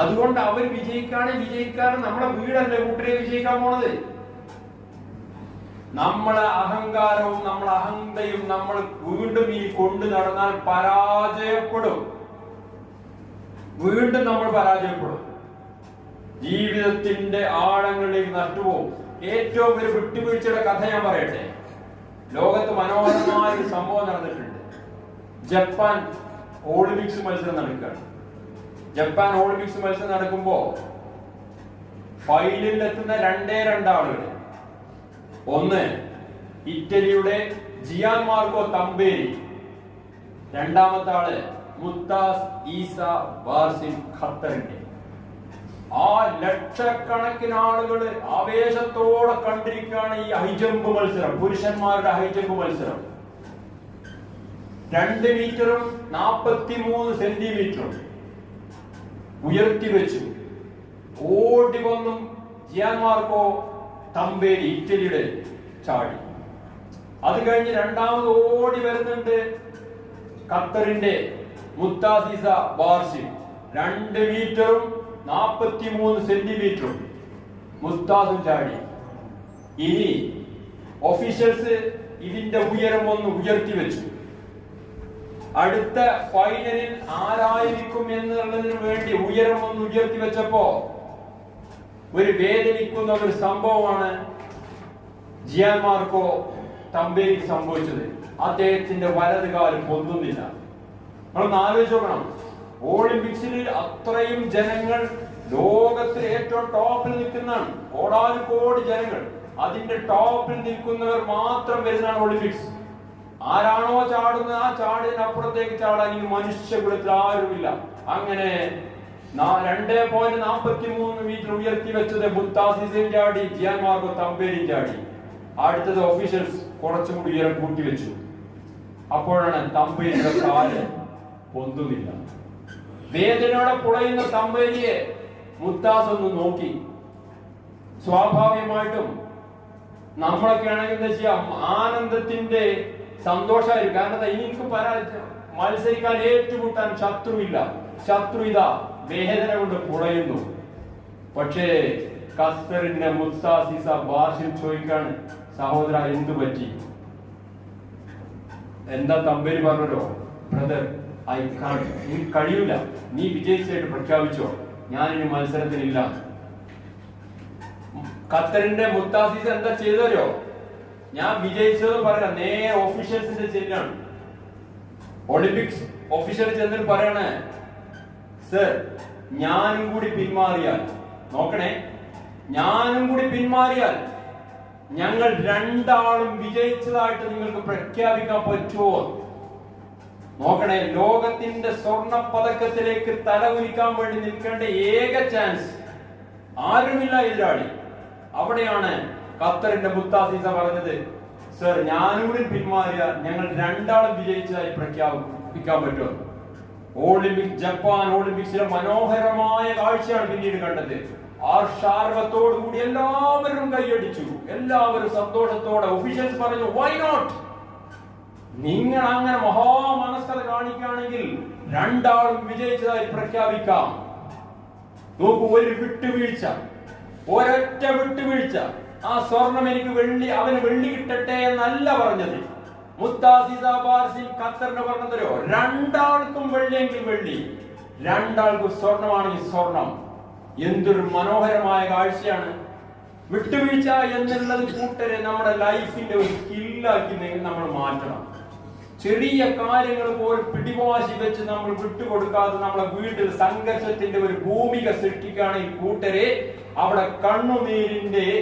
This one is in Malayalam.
അതുകൊണ്ട് അവർ വിജയിക്കാനും നമ്മളെ വീടല്ലേ കൂട്ടരെ വിജയിക്കാൻ പോണത്. നമ്മളെ അഹങ്കാരവും നമ്മളെ അഹന്തയും നമ്മൾ വീണ്ടും ഈ കൊണ്ടു നടന്നാൽ പരാജയപ്പെടും. വീണ്ടും നമ്മൾ പരാജയപ്പെടും. ജീവിതത്തിന്റെ ആഴങ്ങളിലേക്ക് നട്ടുപോകും. ഏറ്റവും ഒരു വിട്ടുവീഴ്ചയുടെ കഥ ഞാൻ പറയട്ടെ. ലോകത്ത് മനോഹരമായ ഒരു സംഭവം നടന്നിട്ടുണ്ട്. ജപ്പാൻ ഒളിമ്പിക്സ് മത്സരം നടക്കുകയാണ്. ജപ്പാൻ ഒളിമ്പിക്സ് മത്സരം നടക്കുമ്പോ ഫൈനലിൽ എത്തുന്ന രണ്ടേ ആളുകൾ. ഒന്ന് ഇറ്റലിയുടെ ജിയാൻ മാർക്കോ തമ്പേരി, രണ്ടാമത്തെ ആള് മുത്താസ് ഈസ ബാർസിൻ ഖത്തറിന്റെ. ആ ലക്ഷക്കണക്കിന് ആളുകൾ ആവേശത്തോടെ കണ്ടിരിക്കുകയാണ് ഈ ഹൈജമ്പ് മത്സരം, പുരുഷന്മാരുടെ ഹൈജമ്പ് മത്സരം. 2 മീറ്ററും 43 സെന്റിമീറ്ററും ഉയർത്തി വെച്ചു. ഓടി വന്നും ജിയാൻ മാർക്കോ തമ്പേരി ഇറ്റലിയുടെ ചാടി. അത് കഴിഞ്ഞ് രണ്ടാമത് ഓടി വരുന്നുണ്ട് ഖത്തറിന്റെ മുത്താസിസ ബാർസിൻ. 2 മീറ്ററും 43 സെന്റിമീറ്ററും മുത്താസും ചാടി. ഇനി ഒഫീഷ്യൽസ് ഇതിന്റെ ഉയരം ഒന്ന് ഉയർത്തി വെച്ചു. അടുത്ത ഫൈനലിൽ ആരായിരിക്കും എന്നുള്ളതിന് വേണ്ടി ഉയരം ഒന്ന് ഉയർത്തി വെച്ചപ്പോ ഒരു വേദനിക്കുന്ന ഒരു സംഭവമാണ് ജിയാൻ മാർക്കോ തമ്പേരിക്ക് സംഭവിച്ചത്. അദ്ദേഹത്തിന്റെ വലത് കാല് പൊന്തുന്നില്ല. നമ്മളൊന്ന് ആലോചിച്ച് നോക്കണം. ഒളിമ്പിക്സിൽ അത്രയും ജനങ്ങൾ, ലോകത്തിൽ ഏറ്റവും ടോപ്പിൽ നിൽക്കുന്നതാണ്. കോടാനുകോടി ജനങ്ങൾ, അതിന്റെ ടോപ്പിൽ നിൽക്കുന്നവർ മാത്രം വരുന്നതാണ് ഒളിമ്പിക്സ്. ആരാണോ ചാടുന്നത് ആ ചാടിനപ്പുറത്തേക്ക് ചാടാൻ ഈ മനുഷ്യകുലത്തിൽ ആരുമില്ല. അങ്ങനെ 2.43 മീറ്റർ ഉയർത്തി വെച്ചത് മുത്താസിസും ചാടി, ജിയാൻ മാർക്കോ തമ്പേരിയും ചാടി. അടുത്തത് ഒഫീഷ്യൽസ് കുറച്ചും കൂടി ഉയരം കൂട്ടി വെച്ചു. അപ്പോഴാണ് തമ്പേരിയുടെ കാല് പൊന്തുന്നില്ല. വേദനയോടെ പുളയുന്ന തമ്പേരിയെ മുത്താസ് ഒന്ന് നോക്കി. സ്വാഭാവികമായിട്ടും നമ്മളൊക്കെ ആണെങ്കിൽ എന്താ ചെയ്യാം, ആനന്ദത്തിന്റെ സന്തോഷമായിരിക്കും. കാരണം എനിക്ക് മത്സരിക്കാൻ ഏറ്റുമുട്ടാൻ ശത്രുവില്ല. ശത്രു ഇതാ വേദന കൊണ്ട് പുളയുന്നു. പക്ഷേ ഖത്തറിന്റെ മുത്താസിസ ബാർസിൻ ചോദിക്കാണ്, സഹോദര എന്തു പറ്റി? എന്താ തമ്പേരി പറഞ്ഞല്ലോ, ബ്രദർ ഐ കാൺ, എനിക്ക് കഴിയൂല, നീ വിജയിച്ചായിട്ട് പ്രഖ്യാപിച്ചോ, ഞാനിനി മത്സരത്തിനില്ല. ഖത്തറിന്റെ മുത്താസിസ് എന്താ ചെയ്തോ, ഞാൻ വിജയിച്ചത് പറയാം, നേരെ ഓഫീഷ്യൽസിന്റെ ചെല്ലാണ്. ഒളിമ്പിക്സ് ഓഫീഷ്യൽ ചെന്നിട്ട് പറയണേ, സർ ഞാനും കൂടി പിന്മാറിയാൽ, നോക്കണേ, ഞാനും കൂടി പിന്മാറിയാൽ ഞങ്ങൾ രണ്ടാളും വിജയിച്ചതായിട്ട് നിങ്ങൾക്ക് പ്രഖ്യാപിക്കാൻ പറ്റുമോ? നോക്കണേ, ലോകത്തിന്റെ സ്വർണ്ണ പതക്കത്തിലേക്ക് തലകുലിക്കാൻ വേണ്ടി നിൽക്കേണ്ട ഏക ചാൻസ്, ആരുമില്ല എതിരാളി. അവിടെയാണ് ഖത്തറിന്റെ മുത്താസിസ പറഞ്ഞത്, സർ ഞാനും കൂടി പിന്മാറിയാൽ ഞങ്ങൾ രണ്ടാളും വിജയിച്ചതായി പ്രഖ്യാപിക്കാൻ പറ്റുമോ? ജപ്പാൻ ഒളിമ്പിക്സിലെ മനോഹരമായ കാഴ്ചയാണ് പിന്നീട് കണ്ടത്. ആർഷാർവത്തോടു കൂടി എല്ലാവരും കൈയടിച്ചു, എല്ലാവരും സന്തോഷത്തോടെ. ഒഫീഷ്യൽസ് പറഞ്ഞു, വൈ നോട്ട്, നിങ്ങൾ അങ്ങനെ മഹാമനസ്കത കാണിക്കുകയാണെങ്കിൽ രണ്ടാളും വിജയിച്ചതായി പ്രഖ്യാപിക്കാം. നോക്കൂ, ഒരു വിട്ടുവീഴ്ച, ഒരൊറ്റ വിട്ടുവീഴ്ച. ആ സ്വർണം എനിക്ക് അവന് വെള്ളി കിട്ടട്ടെ എന്നല്ല പറഞ്ഞത്. മുത്താസിസ ബാർസിൻ ഖത്തറിന് പറഞ്ഞതോ, രണ്ടാൾക്കും വെള്ളിയെങ്കിൽ വെള്ളി, രണ്ടാൾക്കും സ്വർണമാണെങ്കിൽ സ്വർണം. എന്തൊരു മനോഹരമായ കാഴ്ചയാണ്. വിട്ടുവീഴ്ച എന്നുള്ളത് കൂട്ടരെ നമ്മുടെ ലൈഫിന്റെ ഒരു സ്കില്ലാക്കി നമ്മൾ മാറ്റണം. ചെറിയ കാര്യങ്ങൾ പോലും പിടിവാശി വെച്ച് നമ്മൾ വിട്ടുകൊടുക്കാതെ നമ്മളെ വീട്ടിൽ സംഘർഷത്തിന്റെ ഒരു ഭൂമിക സൃഷ്ടിക്കുകയാണെങ്കിൽ കൂട്ടരെ, അവിടെ കണ്ണുനീരിന്റെ